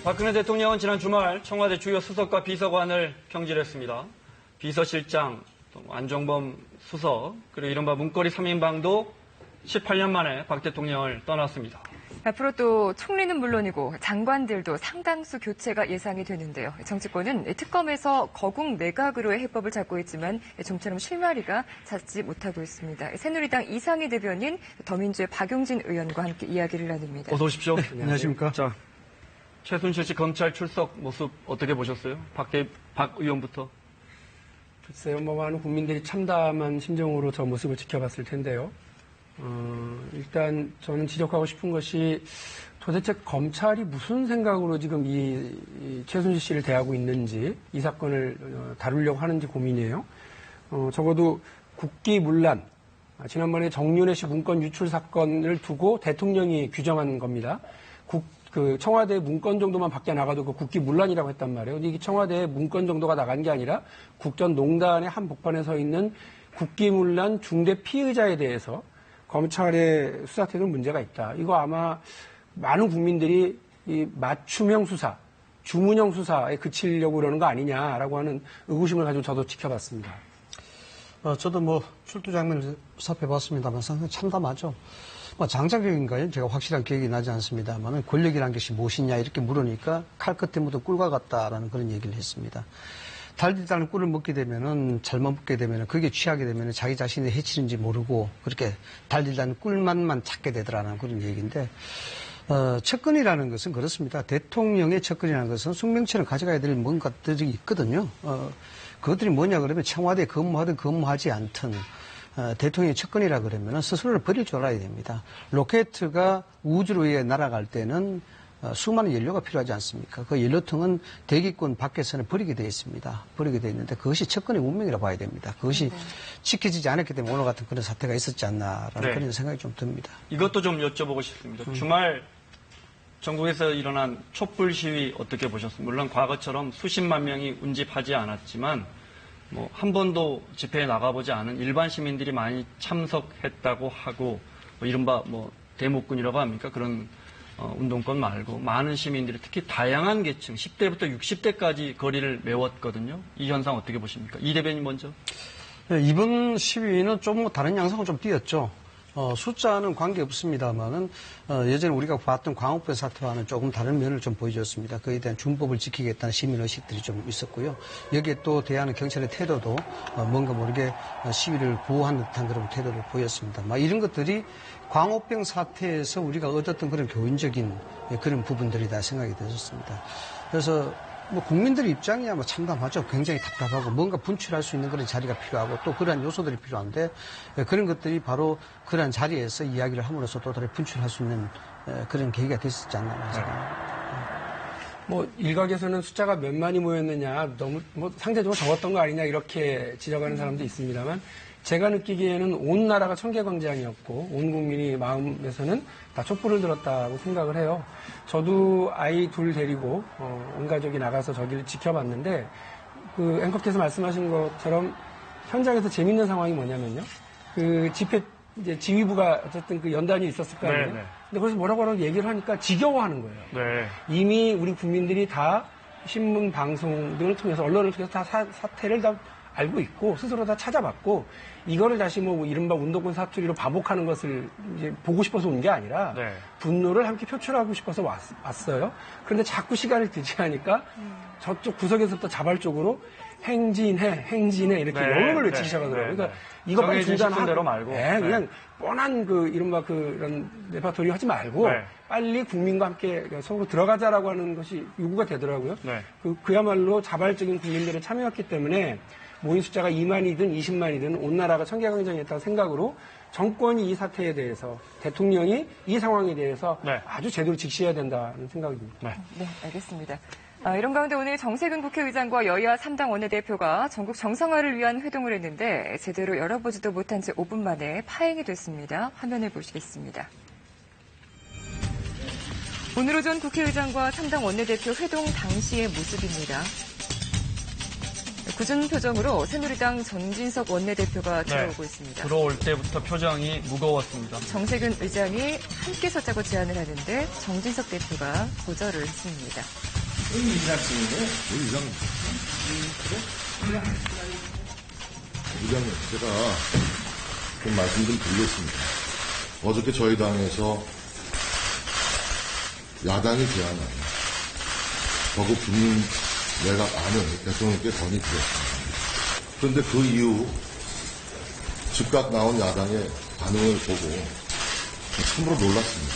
박근혜 대통령은 지난 주말 청와대 주요 수석과 비서관을 경질했습니다. 비서실장, 안종범 수석, 그리고 이른바 문고리 3인방도 18년 만에 박 대통령을 떠났습니다. 앞으로 또 총리는 물론이고 장관들도 상당수 교체가 예상이 되는데요. 정치권은 특검에서 거국 내각으로의 해법을 찾고 있지만 좀처럼 실마리가 찾지 못하고 있습니다. 새누리당 이상희 대변인, 더민주의 박용진 의원과 함께 이야기를 나눕니다. 어서 오십시오. 네, 안녕하십니까. 자, 최순실 씨 검찰 출석 모습 어떻게 보셨어요? 박 의원부터. 글쎄요, 많은 국민들이 참담한 심정으로 저 모습을 지켜봤을 텐데요. 일단 저는 지적하고 싶은 것이 도대체 검찰이 무슨 생각으로 지금 이 최순실 씨를 대하고 있는지, 이 사건을 다루려고 하는지 고민이에요. 적어도 국기문란, 지난번에 정윤회 씨 문건 유출 사건을 두고 대통령이 규정한 겁니다. 청와대 문건 정도만 밖에 나가도 그 국기문란이라고 했단 말이에요. 근데 이게 청와대 문건 정도가 나간 게 아니라 국정농단의 한 복판에 서 있는 국기문란 중대 피의자에 대해서 검찰의 수사 태도는 문제가 있다. 이거 아마 많은 국민들이 이 맞춤형 수사, 주문형 수사에 그치려고 그러는 거 아니냐라고 하는 의구심을 가지고 저도 지켜봤습니다. 저도 출두 장면을 살펴봤습니다만 상당히 참담하죠. 장작력인가요? 제가 확실한 기억이 나지 않습니다만 권력이라는 것이 무엇이냐 이렇게 물으니까 칼 끝에 묻은 꿀과 같다라는 그런 얘기를 했습니다. 달디다는 꿀을 먹게 되면은 잘못 먹게 되면은 그게 취하게 되면은 자기 자신이 해치는지 모르고 그렇게 달디다는 꿀맛만 찾게 되더라는 그런 얘기인데 측근이라는 것은 그렇습니다. 대통령의 측근이라는 것은 숙명처럼 가져가야 될 뭔가들이 있거든요. 그것들이 뭐냐 그러면 청와대에 근무하든 근무하지 않든 대통령의 측근이라 그러면 스스로를 버릴 줄 알아야 됩니다. 로켓가 우주로 위에 날아갈 때는 수많은 연료가 필요하지 않습니까? 그 연료통은 대기권 밖에서는 버리게 되어 있습니다. 버리게 되어 있는데 그것이 측근의 운명이라고 봐야 됩니다. 그것이 지켜지지 않았기 때문에 오늘 같은 그런 사태가 있었지 않나라는 그런 생각이 좀 듭니다. 이것도 좀 여쭤보고 싶습니다. 주말 전국에서 일어난 촛불 시위 어떻게 보셨습니까? 물론 과거처럼 수십만 명이 운집하지 않았지만 한 번도 집회에 나가보지 않은 일반 시민들이 많이 참석했다고 하고 이른바 대목군이라고 합니까? 그런 운동권 말고 많은 시민들이 특히 다양한 계층 10대부터 60대까지 거리를 메웠거든요. 이 현상 어떻게 보십니까? 이 대변인 먼저. 네, 이번 시위는 좀 다른 양상을 좀 띄었죠. 숫자는 관계없습니다만은 예전에 우리가 봤던 광우병 사태와는 조금 다른 면을 좀 보여줬습니다. 그에 대한 준법을 지키겠다는 시민의식들이 좀 있었고요. 여기에 또 대하는 경찰의 태도도 뭔가 모르게 시위를 보호한 듯한 그런 태도를 보였습니다. 이런 것들이 광우병 사태에서 우리가 얻었던 그런 교훈적인 그런 부분들이다 생각이 들었습니다. 그래서 국민들 입장이야 참담하죠. 굉장히 답답하고 뭔가 분출할 수 있는 그런 자리가 필요하고 또 그러한 요소들이 필요한데 그런 것들이 바로 그러한 자리에서 이야기를 함으로써 또 다른 분출할 수 있는 그런 계기가 됐었지 않나 생각합니다. 일각에서는 숫자가 몇만이 모였느냐 너무 상대적으로 적었던 거 아니냐 이렇게 지적하는 사람도 있습니다만 제가 느끼기에는 온 나라가 청계광장이었고 온 국민이 마음에서는 다 촛불을 들었다고 생각을 해요. 저도 아이 둘 데리고 온 가족이 나가서 저기를 지켜봤는데 그 앵커께서 말씀하신 것처럼 현장에서 재밌는 상황이 뭐냐면요. 그 집회 이제 지휘부가 어쨌든 그 연단이 있었을 거 아니에요. 근데 그래서 뭐라고 얘기를 하니까 지겨워하는 거예요. 네. 이미 우리 국민들이 다 신문 방송 등을 통해서 언론을 통해서 다 사태를 다 알고 있고 스스로 다 찾아봤고 이거를 다시 이른바 운동권 사투리로 반복하는 것을 이제 보고 싶어서 온 게 아니라 분노를 함께 표출하고 싶어서 왔어요. 그런데 자꾸 시간을 지체하니까 저쪽 구석에서부터 자발적으로 행진해 이렇게 영어를 외치기 시작하더라고요. 그러니까 이것만 중단하고 대로 말고 그냥 뻔한 이른바 그런 레파토리 하지 말고 빨리 국민과 함께 서로 들어가자라고 하는 것이 요구가 되더라고요. 그야말로 자발적인 국민들의 참여였기 때문에 모인 숫자가 2만이든 20만이든 온 나라가 청계광장이었다는 생각으로 정권이 이 사태에 대해서 대통령이 이 상황에 대해서 아주 제대로 직시해야 된다는 생각입니다. 네, 알겠습니다. 이런 가운데 오늘 정세균 국회의장과 여야 3당 원내대표가 전국 정상화를 위한 회동을 했는데 제대로 열어보지도 못한 채 5분 만에 파행이 됐습니다. 화면을 보시겠습니다. 오늘 오전 국회의장과 3당 원내대표 회동 당시의 모습입니다. 굳은 표정으로 새누리당 정진석 원내대표가 들어오고 있습니다. 들어올 때부터 표정이 무거웠습니다. 정세균 의장이 함께 서자고 제안을 하는데 정진석 대표가 거절을 했습니다. 의장님, 제가 좀 말씀 좀 드리겠습니다. 어저께 저희 당에서 야당이 제안한 거국 국민 내각 안을 대통령께 건의드렸습니다. 그런데 그 이후 즉각 나온 야당의 반응을 보고 참으로 놀랐습니다.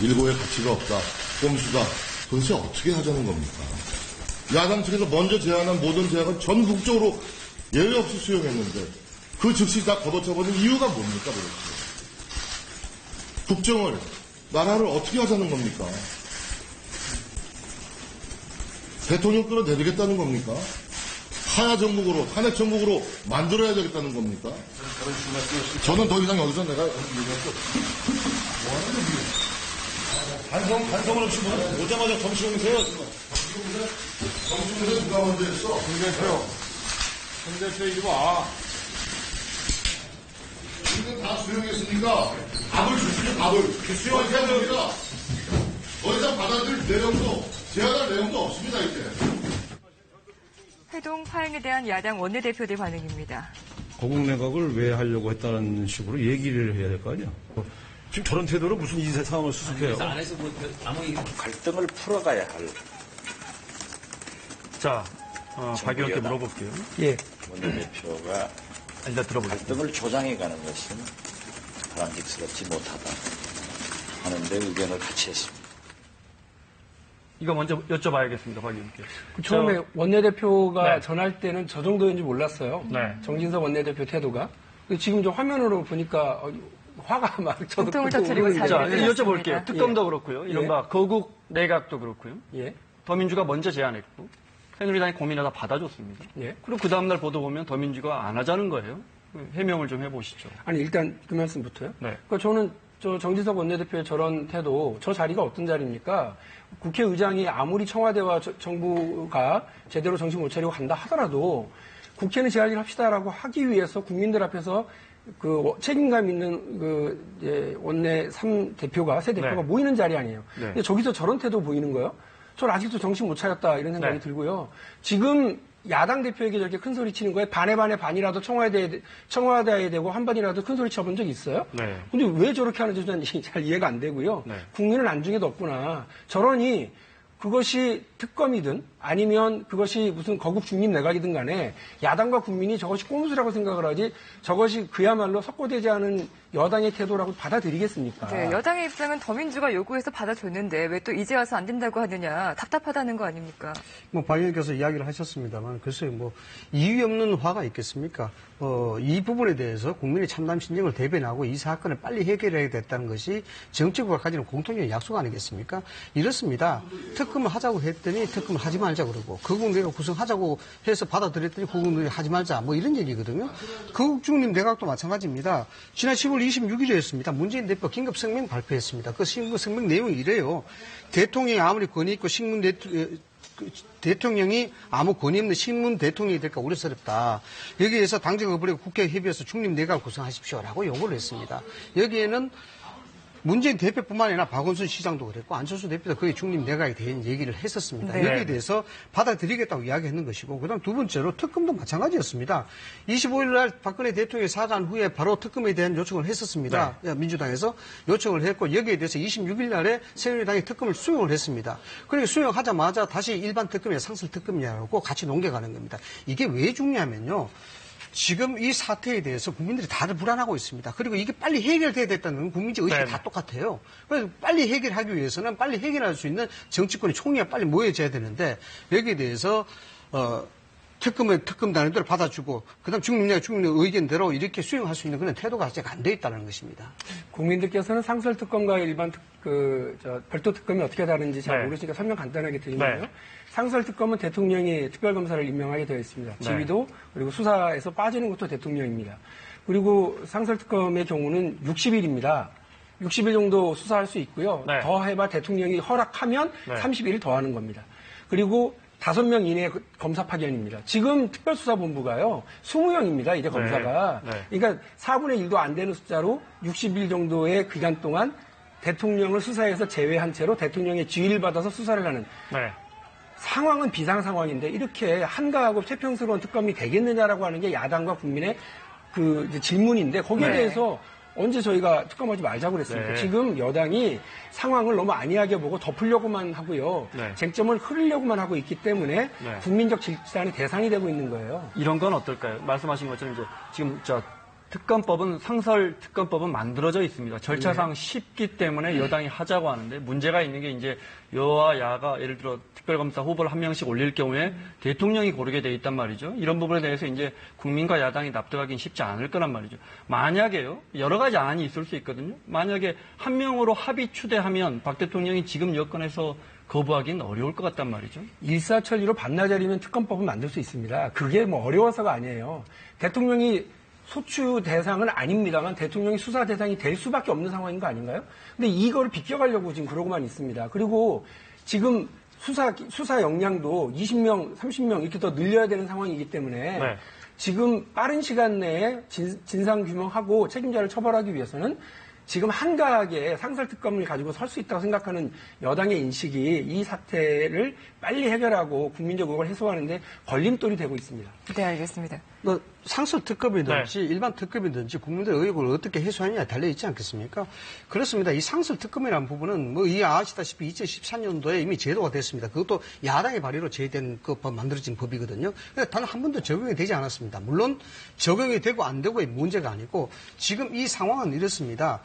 일고의 가치가 없다, 꼼수다, 도대체 어떻게 하자는 겁니까? 야당 측에서 먼저 제안한 모든 제안을 전국적으로 예외 없이 수용했는데 그 즉시 다 걷어차버린 이유가 뭡니까 도대체? 국정을, 나라를 어떻게 하자는 겁니까? 대통령 끌어내리겠다는 겁니까? 하야 정국으로, 탄핵 정국으로 만들어야 되겠다는 겁니까? 저는 더 이상 여기서 내가 얘기할 수 없습니다. 반성을 없이 오자마자 정치용이세요? 정치용에서 누가 먼저 했어? 홍대표 이리 와. 이거 다 수용했으니까 밥을 주시죠, 밥을. 수용해야 됩니다. 더 이상 받아들일 내용도, 제안할 내용도 없습니다, 이제. 회동 파행에 대한 야당 원내대표들 반응입니다. 거국 내각을 왜 하려고 했다는 식으로 얘기를 해야 될 거 아니야. 지금 저런 태도로 무슨 이 상황을 수습해요? 그래서 안에서 아무 갈등을 풀어가야 할 자, 박 의원께 물어볼게요. 예. 원내대표가 일단 들어보겠습니다. 갈등을 조장해가는 것은 바람직스럽지 못하다 하는데 의견을 같이 했습니다. 이거 먼저 여쭤봐야겠습니다, 박 의원께. 처음에 원내대표가 네. 전할 때는 저 정도인지 몰랐어요. 네. 정진석 원내대표 태도가. 근데 지금 저 화면으로 보니까 화가 막 저도 고통을 끄고 터뜨리고 오르는 자, 네, 여쭤볼게요. 그렇습니다. 특검도 그렇고요. 이른바 거국 내각도 그렇고요. 예. 더민주가 먼저 제안했고 새누리당이 고민하다 받아줬습니다. 예. 그리고 그 다음날 보도 보면 더민주가 안 하자는 거예요. 해명을 좀 해보시죠. 아니 일단 그 말씀부터요. 네. 그러니까 저는 저 정진석 원내대표의 저런 태도, 저 자리가 어떤 자리입니까? 국회의장이 아무리 청와대와 정부가 제대로 정신 못 차리고 간다 하더라도 국회는 제 할 일 합시다라고 하기 위해서 국민들 앞에서 그 책임감 있는 그 이제 원내 3대표가 새 대표가 네. 모이는 자리 아니에요. 네. 근데 저기서 저런 태도 보이는 거예요? 전 아직도 정신 못 차렸다 이런 생각이 네. 들고요. 지금 야당 대표에게 저렇게 큰 소리 치는 거에 반에 반이라도 청와대에 대고 한 번이라도 큰 소리 쳐본 적 있어요? 네. 근데 왜 저렇게 하는지 저는 잘 이해가 안 되고요. 네. 국민은 안중에도 없구나. 저러니 그것이 특검이든 아니면 그것이 무슨 거국 중립 내각이든 간에 야당과 국민이 저것이 꼼수라고 생각을 하지 저것이 그야말로 석고되지 않은 여당의 태도라고 받아들이겠습니까? 네, 여당의 입장은 더민주가 요구해서 받아줬는데 왜 또 이제 와서 안 된다고 하느냐 답답하다는 거 아닙니까? 뭐 박 의원께서 이야기를 하셨습니다만 글쎄요 뭐 이유 없는 화가 있겠습니까? 이 부분에 대해서 국민의 참담 심정을 대변하고 이 사건을 빨리 해결해야 됐다는 것이 정치국가 가지는 공통적인 약속 아니겠습니까? 이렇습니다. 특검을 하자고 했더니 특검을 하지 말자 그러고 거국 내각 구성하자고 해서 받아들였더니 거국 내각 하지 말자 뭐 이런 얘기거든요. 거국 중립 내각도 마찬가지입니다. 지난 10월 26일이었습니다. 문재인 대표 긴급 성명 발표했습니다. 그 긴급 성명 내용이 이래요. 대통령이 아무리 권위 있고 대통령이 아무 권위 없는 신문 대통령이 될까 우려스럽다. 여기에서 당적 거부리고 국회 협의해서 중립 내각을 구성하십시오라고 요구를 했습니다. 여기에는 문재인 대표뿐만 아니라 박원순 시장도 그랬고 안철수 대표도 거의 중립 내각에 대한 얘기를 했었습니다. 네. 여기에 대해서 받아들이겠다고 이야기했는 것이고 그다음 두 번째로 특검도 마찬가지였습니다. 25일 날 박근혜 대통령이 사과한 후에 바로 특검에 대한 요청을 했었습니다. 민주당에서 요청을 했고 여기에 대해서 26일 날에 새누리당이 특검을 수용을 했습니다. 그리고 수용하자마자 다시 일반 특검이나 상설 특검이라고 같이 넘겨가는 겁니다. 이게 왜 중요하면요. 지금 이 사태에 대해서 국민들이 다들 불안하고 있습니다. 그리고 이게 빨리 해결돼야 됐다는 건 국민적 의식이 네. 다 똑같아요. 그래서 빨리 해결하기 위해서는 빨리 해결할 수 있는 정치권의 총리가 빨리 모여져야 되는데 여기에 대해서 특검은 특검 단위대로 받아주고 그다음 중립 의견대로 이렇게 수용할 수 있는 그런 태도가 아직 안 돼 있다는 것입니다. 국민들께서는 상설 특검과 일반 별도 특검이 어떻게 다른지 잘 네. 모르시니까 설명 간단하게 드리면요. 네. 상설 특검은 대통령이 특별검사를 임명하게 되어 있습니다. 네. 지휘도 그리고 수사에서 빠지는 것도 대통령입니다. 그리고 상설 특검의 경우는 60일입니다. 60일 정도 수사할 수 있고요. 네. 더 해봐 대통령이 허락하면 네. 30일 더 하는 겁니다. 그리고 5명 이내 검사 파견입니다. 지금 특별수사본부가요, 20명입니다, 이제 검사가. 네. 그러니까 4분의 1도 안 되는 숫자로 60일 정도의 기간 동안 대통령을 수사에서 제외한 채로 대통령의 지휘를 받아서 수사를 하는 네. 상황은 비상 상황인데 이렇게 한가하고 태평스러운 특검이 되겠느냐라고 하는 게 야당과 국민의 그 이제 질문인데 거기에 네. 대해서 언제 저희가 특검하지 말자고 그랬습니까? 네. 지금 여당이 상황을 너무 안이하게 보고 덮으려고만 하고요. 네. 쟁점을 흐르려고만 하고 있기 때문에 네. 국민적 질산의 대상이 되고 있는 거예요. 이런 건 어떨까요? 말씀하신 것처럼 이제 지금 특검법은 상설 특검법은 만들어져 있습니다. 절차상 쉽기 때문에 여당이 하자고 하는데 문제가 있는 게 이제 여와 야가 예를 들어 특별검사 후보를 한 명씩 올릴 경우에 대통령이 고르게 돼 있단 말이죠. 이런 부분에 대해서 이제 국민과 야당이 납득하기는 쉽지 않을 거란 말이죠. 만약에요, 여러 가지 안이 있을 수 있거든요. 만약에 한 명으로 합의 추대하면 박 대통령이 지금 여건에서 거부하기는 어려울 것 같단 말이죠. 일사천리로 반나절이면 특검법은 만들 수 있습니다. 그게 뭐 어려워서가 아니에요. 대통령이 소추 대상은 아닙니다만 대통령이 수사 대상이 될 수밖에 없는 상황인 거 아닌가요? 근데 이거를 비껴가려고 지금 그러고만 있습니다. 그리고 지금 수사 역량도 20명, 30명 이렇게 더 늘려야 되는 상황이기 때문에 네. 지금 빠른 시간 내에 진상규명하고 책임자를 처벌하기 위해서는 지금 한가하게 상설특검을 가지고 설 수 있다고 생각하는 여당의 인식이 이 사태를 빨리 해결하고 국민적 의혹을 해소하는데 걸림돌이 되고 있습니다. 네, 알겠습니다. 상설 특검이든지 일반 특검이든지 국민들의 의혹을 어떻게 해소하느냐에 달려있지 않겠습니까? 그렇습니다. 이 상설 특검이라는 부분은 아시다시피 2014년도에 이미 제도가 됐습니다. 그것도 야당의 발의로 제된 만들어진 법이거든요. 단 한 번도 적용이 되지 않았습니다. 물론 적용이 되고 안 되고의 문제가 아니고 지금 이 상황은 이렇습니다.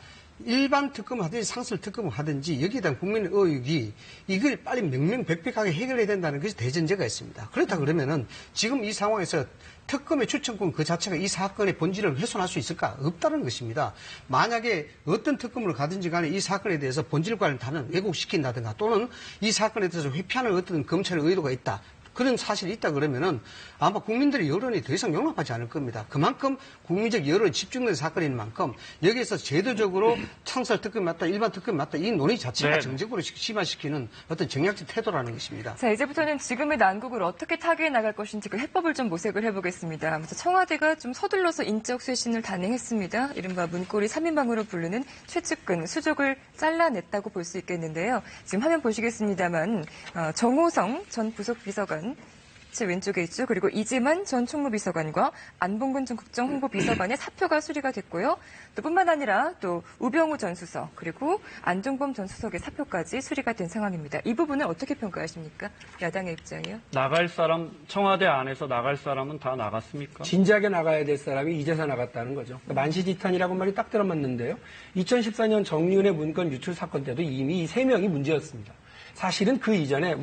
일반 특검을 하든지 상설 특검을 하든지 여기에 대한 국민의 의혹이 이걸 빨리 명명백백하게 해결해야 된다는 것이 대전제가 있습니다. 그렇다 그러면은 지금 이 상황에서 특검의 추천권 그 자체가 이 사건의 본질을 훼손할 수 있을까? 없다는 것입니다. 만약에 어떤 특검으로 가든지 간에 이 사건에 대해서 본질과는 다른 왜곡시킨다든가 또는 이 사건에 대해서 회피하는 어떤 검찰의 의도가 있다. 그런 사실이 있다 그러면은 아마 국민들의 여론이 더 이상 용납하지 않을 겁니다. 그만큼 국민적 여론이 집중된 사건인 만큼 여기에서 제도적으로 상설 특검이 맞다, 일반 특검이 맞다 이 논의 자체가 네. 정책으로 심화시키는 어떤 정략적 태도라는 것입니다. 자, 이제부터는 지금의 난국을 어떻게 타개해 나갈 것인지 그 해법을 좀 모색을 해보겠습니다. 먼저 청와대가 좀 서둘러서 인적 쇄신을 단행했습니다. 이른바 문고리 3인방으로 부르는 최측근, 수족을 잘라냈다고 볼 수 있겠는데요. 지금 화면 보시겠습니다만 정호성 전 부속비서관 제 왼쪽에 있죠. 그리고 이재만 전 총무비서관과 안봉근 전 국정홍보비서관의 사표가 수리가 됐고요. 또 뿐만 아니라 또 우병우 전 수석 그리고 안종범 전 수석의 사표까지 수리가 된 상황입니다. 이 부분은 어떻게 평가하십니까? 야당의 입장이요? 나갈 사람, 청와대 안에서 나갈 사람은 다 나갔습니까? 진지하게 나가야 될 사람이 이제서 나갔다는 거죠. 그러니까 만시지탄이라고 말이 딱 들어맞는데요. 2014년 정윤회 문건 유출 사건 때도 이미 이 3명이 문제였습니다. 사실은 그 이전에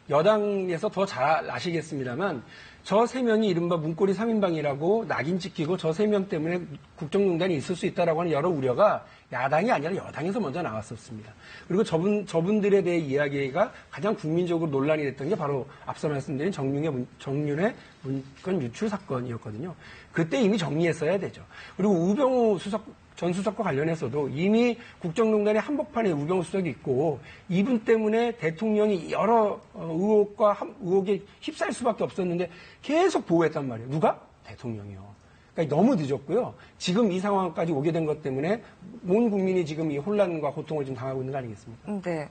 여당에서 더 잘 아시겠습니다만 저 3명이 이른바 문고리 3인방이라고 낙인 찍히고 저 3명 때문에 국정농단이 있을 수 있다라고 하는 여러 우려가 야당이 아니라 여당에서 먼저 나왔었습니다. 그리고 저분들에 대해 이야기가 가장 국민적으로 논란이 됐던 게 바로 앞서 말씀드린 정윤회 문건 유출 사건이었거든요. 그때 이미 정리했어야 되죠. 그리고 우병우 전 수석과 관련해서도 이미 국정농단의 한복판에 우병우 수석이 있고 이분 때문에 대통령이 여러 의혹에 휩싸일 수밖에 없었는데 계속 보호했단 말이에요. 누가? 대통령이요. 그러니까 너무 늦었고요. 지금 이 상황까지 오게 된 것 때문에 온 국민이 지금 이 혼란과 고통을 좀 당하고 있는 거 아니겠습니까? 네.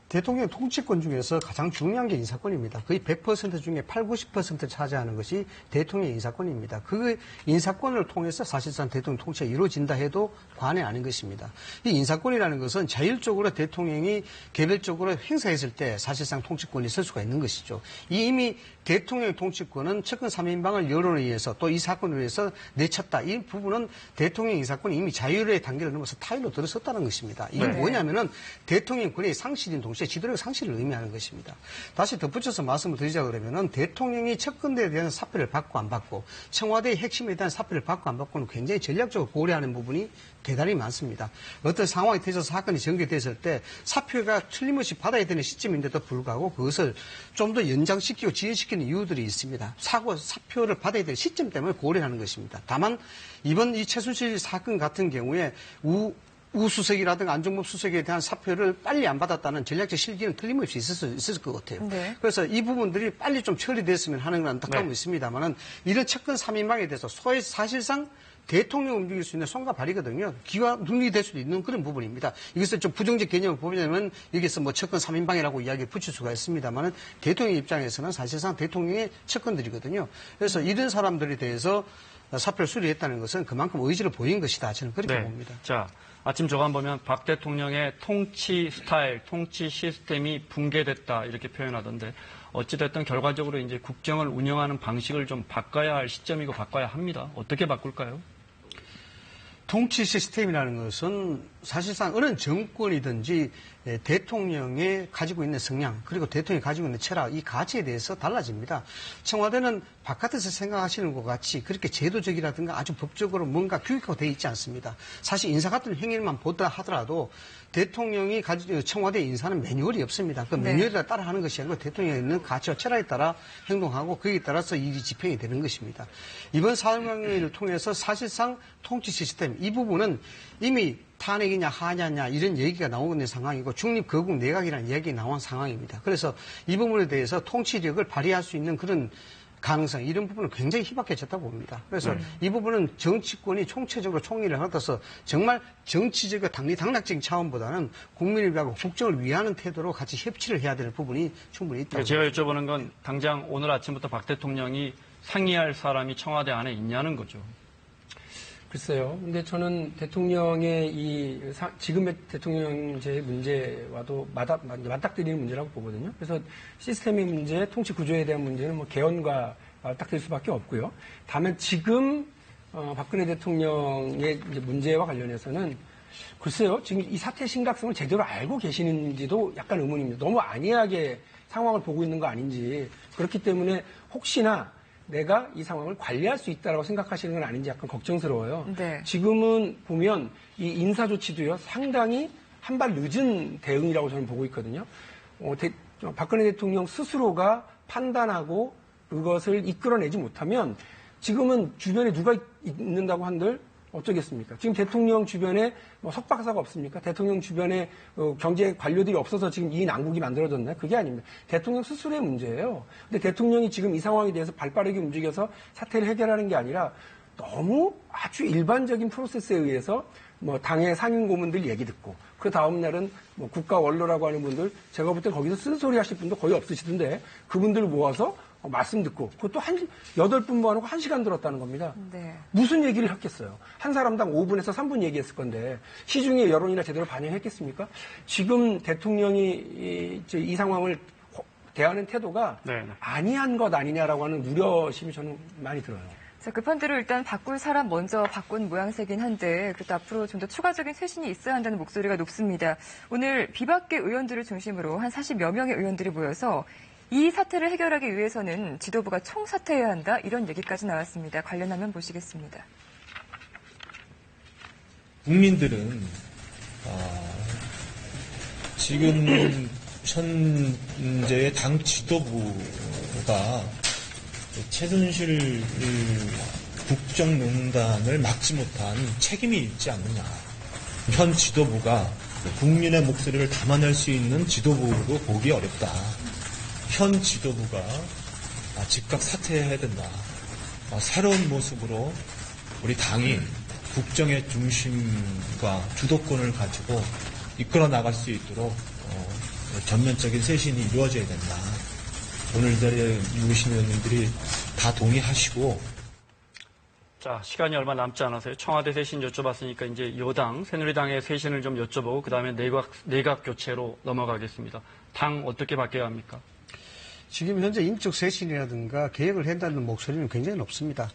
대통령 통치권 중에서 가장 중요한 게 인사권입니다. 거의 100% 중에 80, 90% 차지하는 것이 대통령 인사권입니다. 그 인사권을 통해서 사실상 대통령 통치가 이루어진다 해도 관해 아닌 것입니다. 이 인사권이라는 것은 자율적으로 대통령이 개별적으로 행사했을 때 사실상 통치권이 있을 수가 있는 것이죠. 이미 대통령 통치권은 측근 3인방을 여론에 의해서 또 이 사건을 위해서 내쳤다. 이 부분은 대통령 인사권이 이미 자율의 단계를 넘어서 타율로 들어섰다는 것입니다. 이게 뭐냐면은 대통령 권의 상실인 동시에 지도력 상실을 의미하는 것입니다. 다시 덧붙여서 말씀을 드리자 그러면은 대통령이 측근들에 대한 사표를 받고 안 받고 청와대의 핵심에 대한 사표를 받고 안 받고는 굉장히 전략적으로 고려하는 부분이 대단히 많습니다. 어떤 상황이 터져서 사건이 전개됐을 때 사표가 틀림없이 받아야 되는 시점인데도 불구하고 그것을 좀 더 연장시키고 지연시키는 이유들이 있습니다. 사표를 받아야 될 시점 때문에 고려하는 것입니다. 다만 이번 이 최순실 사건 같은 경우에 우수석이라든가 안종범 수석에 대한 사표를 빨리 안 받았다는 전략적 실기는 틀림없이 있었을 것 같아요. 네. 그래서 이 부분들이 빨리 좀 처리됐으면 하는 건 안타까움이 있습니다만은 이런 측근 3인방에 대해서 사실상 대통령을 움직일 수 있는 손과 발이거든요. 귀와 눈이 될 수도 있는 그런 부분입니다. 이것을 좀 부정적 개념을 보면 여기서 뭐 측근 3인방이라고 이야기를 붙일 수가 있습니다만은 대통령 입장에서는 사실상 대통령의 측근들이거든요. 그래서 이런 사람들에 대해서 사표를 수리했다는 것은 그만큼 의지를 보인 것이다. 저는 그렇게 봅니다. 자, 아침 조간 보면 박 대통령의 통치 스타일, 통치 시스템이 붕괴됐다 이렇게 표현하던데 어찌됐든 결과적으로 이제 국정을 운영하는 방식을 좀 바꿔야 할 시점이고 바꿔야 합니다. 어떻게 바꿀까요? 통치 시스템이라는 것은 사실상 어느 정권이든지 대통령이 가지고 있는 성향 그리고 대통령이 가지고 있는 철학 이 가치에 대해서 달라집니다. 청와대는 바깥에서 생각하시는 것 같이 그렇게 제도적이라든가 아주 법적으로 뭔가 규격화되어 있지 않습니다. 사실 인사 같은 행위만 보다 하더라도 대통령이 청와대 인사는 매뉴얼이 없습니다. 그 매뉴얼에 따라 하는 것이 아니고 대통령이 있는 가치와 철학에 따라 행동하고 거기에 따라서 일이 집행이 되는 것입니다. 이번 사흘강의를 통해서 사실상 통치 시스템 이 부분은 이미 탄핵이냐 하냐냐 이런 얘기가 나오고 있는 상황이고 중립거국 내각이라는 얘기 나온 상황입니다. 그래서 이 부분에 대해서 통치력을 발휘할 수 있는 그런 가능성 이런 부분은 굉장히 희박해졌다고 봅니다. 그래서 이 부분은 정치권이 총체적으로 총리를 하듯서 정말 정치적 당락적인 차원보다는 국민을 위하고 국정을 위하는 태도로 같이 협치를 해야 되는 부분이 충분히 있다고 제가 여쭤보는 건 당장 오늘 아침부터 박 대통령이 상의할 사람이 청와대 안에 있냐는 거죠. 글쎄요. 근데 저는 대통령의 지금의 대통령제 문제와도 맞닥뜨리는 문제라고 보거든요. 그래서 시스템의 문제, 통치 구조에 대한 문제는 뭐 개헌과 맞닥뜨릴 수밖에 없고요. 다만 지금 박근혜 대통령의 이제 문제와 관련해서는 글쎄요. 지금 이 사태의 심각성을 제대로 알고 계시는지도 약간 의문입니다. 너무 안이하게 상황을 보고 있는 거 아닌지. 그렇기 때문에 혹시나 내가 이 상황을 관리할 수 있다라고 생각하시는 건 아닌지 약간 걱정스러워요. 네. 지금은 보면 이 인사 조치도요 상당히 한 발 늦은 대응이라고 저는 보고 있거든요. 박근혜 대통령 스스로가 판단하고 그것을 이끌어내지 못하면 지금은 주변에 누가 있는다고 한들 어쩌겠습니까? 지금 대통령 주변에 뭐 석박사가 없습니까? 대통령 주변에 경제 관료들이 없어서 지금 이 난국이 만들어졌나요? 그게 아닙니다. 대통령 스스로의 문제예요. 근데 대통령이 지금 이 상황에 대해서 발빠르게 움직여서 사태를 해결하는 게 아니라 너무 아주 일반적인 프로세스에 의해서 뭐 당의 상임 고문들 얘기 듣고 그 다음 날은 뭐 국가 원로라고 하는 분들 제가 볼 때 거기서 쓴소리 하실 분도 거의 없으시던데 그분들 모아서 말씀 듣고 그것도 8분 모아놓고 1시간 들었다는 겁니다. 네. 무슨 얘기를 했겠어요? 한 사람당 5분에서 3분 얘기했을 건데 시중의 여론이나 제대로 반영했겠습니까? 지금 대통령이 이 상황을 대하는 태도가 아니한 것 아니냐라고 하는 우려심이 저는 많이 들어요. 자, 급한 대로 일단 바꿀 사람 먼저 바꾼 모양새긴 한데 그래도 앞으로 좀 더 추가적인 쇄신이 있어야 한다는 목소리가 높습니다. 오늘 비박계 의원들을 중심으로 한 40여 명의 의원들이 모여서 이 사태를 해결하기 위해서는 지도부가 총사퇴해야 한다 이런 얘기까지 나왔습니다. 관련 화면 보시겠습니다. 국민들은 지금 현재의 당 지도부가 최순실 국정농단을 막지 못한 책임이 있지 않느냐. 현 지도부가 국민의 목소리를 담아낼 수 있는 지도부로 보기 어렵다. 현 지도부가 즉각 사퇴해야 된다. 새로운 모습으로 우리 당이 국정의 중심과 주도권을 가지고 이끌어 나갈 수 있도록 전면적인 쇄신이 이루어져야 된다. 오늘 자리에 유신 의원님들이 다 동의하시고. 자, 시간이 얼마 남지 않아서요. 청와대 쇄신 여쭤봤으니까 이제 여당, 새누리당의 쇄신을 좀 여쭤보고 그다음에 내각 교체로 넘어가겠습니다. 당 어떻게 바뀌어야 합니까? 지금 현재 인적 쇄신이라든가 계획을 한다는 목소리는 굉장히 높습니다.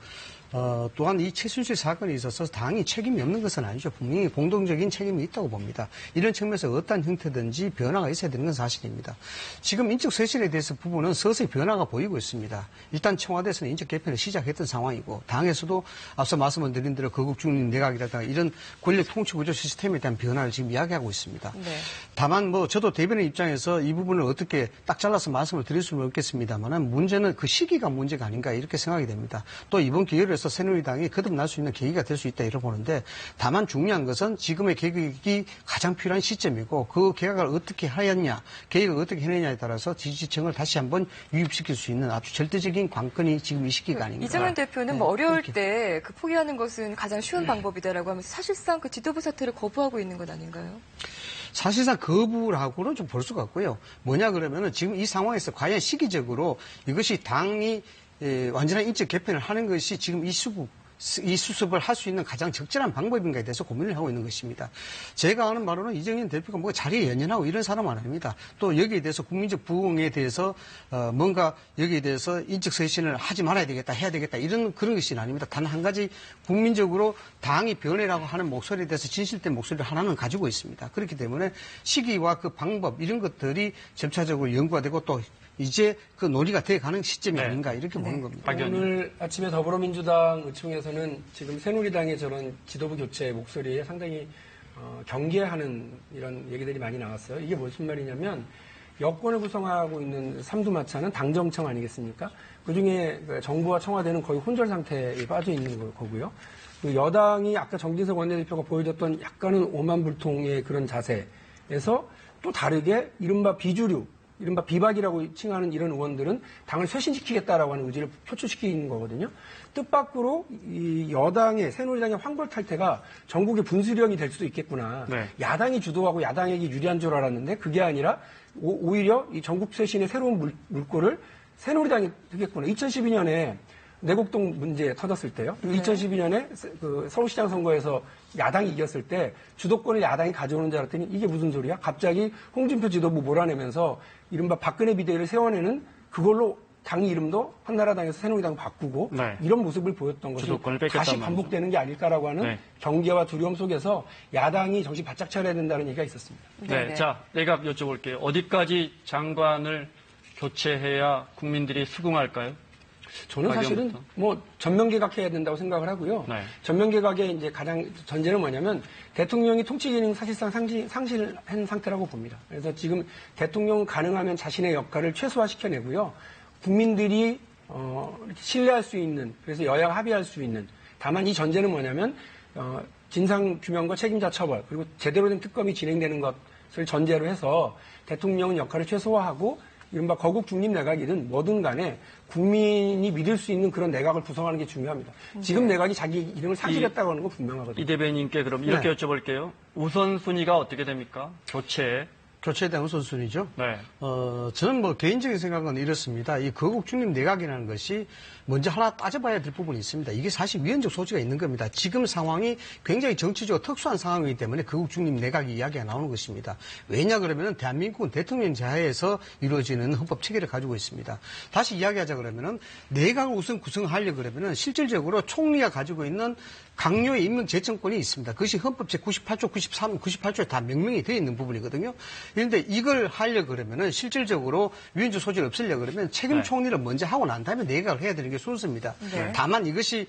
또한 이 최순실 사건에 있어서 당이 책임이 없는 것은 아니죠. 분명히 공동적인 책임이 있다고 봅니다. 이런 측면에서 어떤 형태든지 변화가 있어야 되는 건 사실입니다. 지금 인적 쇄신에 대해서 부분은 서서히 변화가 보이고 있습니다. 일단 청와대에서는 인적 개편을 시작했던 상황이고 당에서도 앞서 말씀을 드린 대로 거국 중립 내각이라든가 이런 권력 통치 구조 시스템에 대한 변화를 지금 이야기하고 있습니다. 네. 다만 뭐 저도 대변인 입장에서 이 부분을 어떻게 딱 잘라서 말씀을 드릴 수는 없겠습니다만 문제는 그 시기가 문제가 아닌가 이렇게 생각이 됩니다. 또 이번 기회를 통해서 새누리당이 거듭날 수 있는 계기가 될 수 있다 이렇게 보는데 다만 중요한 것은 지금의 개혁이 가장 필요한 시점이고 그 개혁을 어떻게 하였냐, 개혁을 어떻게 해내냐에 따라서 지지층을 다시 한번 유입시킬 수 있는 아주 절대적인 관건이 지금 이 시기가 아닌가. 이정현 대표는 뭐 어려울 때 그 포기하는 것은 가장 쉬운 방법이다라고 하면서 사실상 그 지도부 사퇴를 거부하고 있는 것 아닌가요? 사실상 거부라고는 좀 볼 수가 없고요. 뭐냐 그러면은 지금 이 상황에서 과연 시기적으로 이것이 당이 완전한 인적 개편을 하는 것이 지금 이 수습을 할 수 있는 가장 적절한 방법인가에 대해서 고민을 하고 있는 것입니다. 제가 아는 바로는 이정현 대표가 뭐 자리에 연연하고 이런 사람은 아닙니다. 또 여기에 대해서 국민적 부흥에 대해서 뭔가 여기에 대해서 인적 쇄신을 하지 말아야 되겠다, 해야 되겠다 이런 그런 것이 아닙니다. 단 한 가지 국민적으로 당이 변해라고 하는 목소리에 대해서 진실된 목소리를 하나는 가지고 있습니다. 그렇기 때문에 시기와 그 방법 이런 것들이 점차적으로 연구가 되고 또 이제 그 논의가 돼가는 시점이 네. 아닌가 이렇게 보는 겁니다. 오늘 아침에 더불어민주당 의총에서는 지금 새누리당의 저런 지도부 교체 목소리에 상당히 경계하는 이런 얘기들이 많이 나왔어요. 이게 무슨 말이냐면 여권을 구성하고 있는 삼두마차는 당정청 아니겠습니까? 그중에 정부와 청와대는 거의 혼절 상태에 빠져 있는 거고요. 그 여당이 아까 정진석 원내대표가 보여줬던 약간은 오만불통의 그런 자세에서 또 다르게 이른바 비주류, 이른바 비박이라고 칭하는 이런 의원들은 당을 쇄신시키겠다라고 하는 의지를 표출시키는 거거든요. 뜻밖으로 이 여당의 새누리당의 황골탈퇴가 전국의 분수령이 될 수도 있겠구나. 네. 야당이 주도하고 야당에게 유리한 줄 알았는데 그게 아니라 오히려 이 전국 쇄신의 새로운 물꼬를 새누리당이 하겠구나. 2012년에 내곡동 문제 터졌을 때요. 그리고 2012년에 그 서울시장 선거에서 야당이 이겼을 때 주도권을 야당이 가져오는 줄 알았더니 이게 무슨 소리야? 갑자기 홍준표 지도부 몰아내면서 이른바 박근혜 비대위를 세워내는 그걸로 당 이름도 한나라당에서 새누리당 바꾸고 네. 이런 모습을 보였던 것이 주도권을 뺏겼단 다시 말이죠. 반복되는 게 아닐까라고 하는 네. 경계와 두려움 속에서 야당이 정신 바짝 차려야 된다는 얘기가 있었습니다. 네, 자, 내가 여쭤볼게요. 어디까지 장관을 교체해야 국민들이 수긍할까요? 저는 사실은 박영부터. 뭐 전면 개각해야 된다고 생각을 하고요. 네. 전면 개각의 이제 가장 전제는 뭐냐면 대통령이 통치 기능 사실상 상실한 상태라고 봅니다. 그래서 지금 대통령 가능하면 자신의 역할을 최소화시켜내고요. 국민들이 이렇게 신뢰할 수 있는, 그래서 여야가 합의할 수 있는. 다만 이 전제는 뭐냐면 진상 규명과 책임자 처벌 그리고 제대로 된 특검이 진행되는 것을 전제로 해서 대통령은 역할을 최소화하고 이른바 거국 중립 내각이든 뭐든 간에 국민이 믿을 수 있는 그런 내각을 구성하는 게 중요합니다. 지금 내각이 자기 이름을 상실했다고 하는 건 분명하거든요. 이 대변인께 그럼 이렇게 네. 여쭤볼게요. 우선순위가 어떻게 됩니까? 교체에 대한 우선순위죠. 네. 저는 뭐 개인적인 생각은 이렇습니다. 이 거국 중립 내각이라는 것이 먼저 하나 따져봐야 될 부분이 있습니다. 이게 사실 위헌적 소지가 있는 겁니다. 지금 상황이 굉장히 정치적으로 특수한 상황이기 때문에 거국 중립 내각이 이야기가 나오는 것입니다. 왜냐 그러면은 대한민국은 대통령 제하에서 이루어지는 헌법 체계를 가지고 있습니다. 다시 이야기하자 그러면은 내각을 우선 구성하려 그러면은 실질적으로 총리가 가지고 있는 강요의 임명 제청권이 있습니다. 그것이 헌법 제98조, 93, 98조에 다 명명이 되어 있는 부분이거든요. 그런데 이걸 하려 그러면은 실질적으로 위헌적 소지를 없애려 그러면 책임 네. 총리를 먼저 하고 난 다음에 내각을 해야 되는 게 순서입니다. 네. 다만 이것이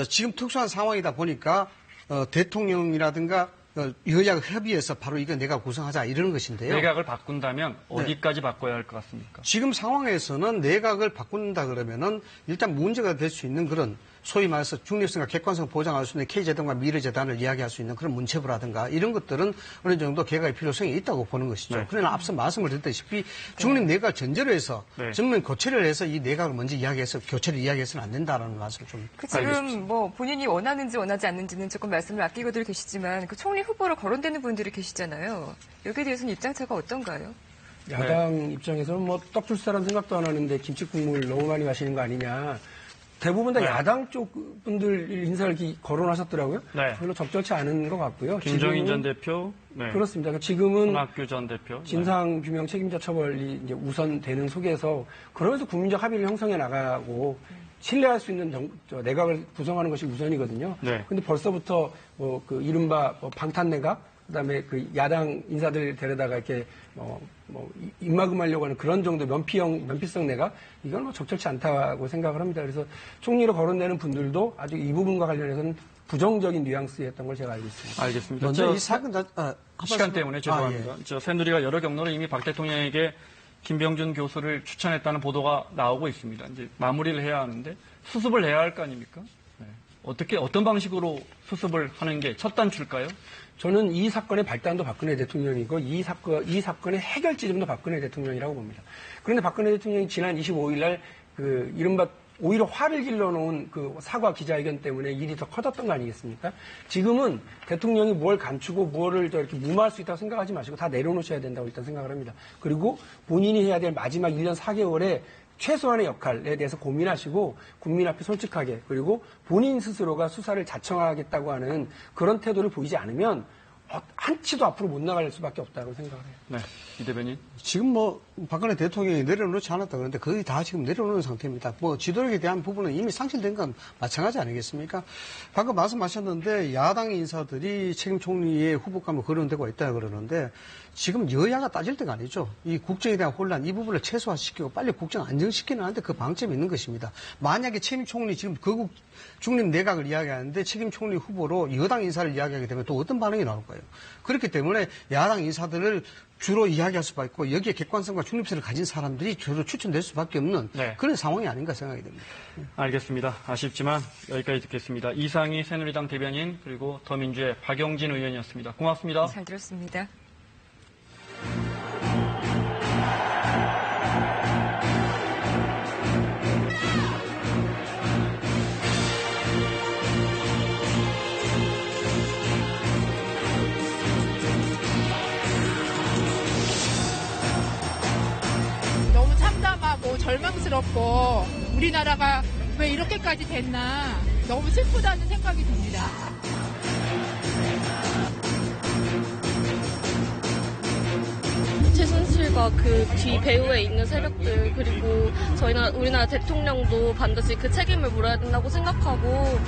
지금 특수한 상황이다 보니까 대통령이라든가 여야가 협의해서 바로 이거 내각 구성하자 이러는 것인데요. 내각을 바꾼다면 어디까지 바꿔야 할 것 같습니까? 지금 상황에서는 내각을 바꾼다 그러면은 일단 문제가 될 수 있는 그런 소위 말해서 중립성과 객관성 보장할 수 있는 K재단과 미래재단을 이야기할 수 있는 그런 문체부라든가 이런 것들은 어느 정도 개각의 필요성이 있다고 보는 것이죠. 네. 그러나 앞서 말씀을 드렸다시피 중립 내각 전제로 해서 네. 전면 교체를 해서 이 내각을 먼저 이야기해서 교체를 이야기해서는 안 된다라는 말씀을 좀 지금 뭐 본인이 원하는지 원하지 않는지는 조금 말씀을 아끼고들 계시지만 그 총리 후보로 거론되는 분들이 계시잖아요. 여기에 대해서는 입장차가 어떤가요? 야당 입장에서는 뭐 떡 줄 사람 생각도 안 하는데 김치 국물 너무 많이 마시는 거 아니냐. 대부분 다 네. 야당 쪽 분들 인사를 이렇게 거론하셨더라고요. 네. 별로 적절치 않은 것 같고요. 김종인 전 지금은 대표, 네. 그렇습니다. 지금은 손학규 전 대표. 네. 진상 규명 책임자 처벌이 이제 우선되는 속에서 그러면서 국민적 합의를 형성해 나가고 신뢰할 수 있는 내각을 구성하는 것이 우선이거든요. 네. 근데 벌써부터 뭐 그 이른바 방탄 내각 그다음에 그 야당 인사들 데려다가 이렇게 입막음하려고 하는 그런 정도 면피성 내각 이건 뭐 적절치 않다고 생각을 합니다. 그래서 총리로 거론되는 분들도 아직 이 부분과 관련해서는 부정적인 뉘앙스였던 걸 제가 알고 있습니다. 알겠습니다. 먼저 이 사건 시간 때문에 죄송합니다. 예. 저 새누리가 여러 경로로 이미 박 대통령에게 김병준 교수를 추천했다는 보도가 나오고 있습니다. 이제 마무리를 해야 하는데 수습을 해야 할 거 아닙니까? 어떤 방식으로 수습을 하는 게 첫 단추일까요? 저는 이 사건의 발단도 박근혜 대통령이고 이 사건의 해결 지점도 박근혜 대통령이라고 봅니다. 그런데 박근혜 대통령이 지난 25일 날 이른바 오히려 화를 길러놓은 그 사과 기자회견 때문에 일이 더 커졌던 거 아니겠습니까? 지금은 대통령이 뭘 감추고 뭐를 이렇게 무마할 수 있다고 생각하지 마시고 다 내려놓으셔야 된다고 일단 생각을 합니다. 그리고 본인이 해야 될 마지막 1년 4개월의 최소한의 역할에 대해서 고민하시고 국민 앞에 솔직하게 그리고 본인 스스로가 수사를 자청하겠다고 하는 그런 태도를 보이지 않으면 한치도 앞으로 못 나갈 수밖에 없다고 생각을 해요. 네, 이 대변인. 지금 박근혜 대통령이 내려놓지 않았다 그러는데 거의 다 지금 내려놓는 상태입니다. 지도력에 대한 부분은 이미 상실된 건 마찬가지 아니겠습니까? 방금 말씀하셨는데 야당 인사들이 책임 총리의 후보감을 거론되고 있다 그러는데 지금 여야가 따질 때가 아니죠. 이 국정에 대한 혼란 이 부분을 최소화시키고 빨리 국정 안정시키는 한데 그 방점이 있는 것입니다. 만약에 책임 총리 지금 거국 중립 내각을 이야기하는데 책임 총리 후보로 여당 인사를 이야기하게 되면 또 어떤 반응이 나올까요? 그렇기 때문에 야당 인사들을 주로 이야기할 수밖에 없고 여기에 객관성과 중립성을 가진 사람들이 주로 추천될 수밖에 없는 네. 그런 상황이 아닌가 생각이 됩니다. 알겠습니다. 아쉽지만 여기까지 듣겠습니다. 이상희 새누리당 대변인 그리고 더민주의 박용진 의원이었습니다. 고맙습니다. 잘 들었습니다. 너무 참담하고 절망스럽고 우리나라가 왜 이렇게까지 됐나 너무 슬프다는 생각이 듭니다. 최순실과 그 뒤 배후에 있는 세력들 그리고 우리나라 대통령도 반드시 그 책임을 물어야 된다고 생각하고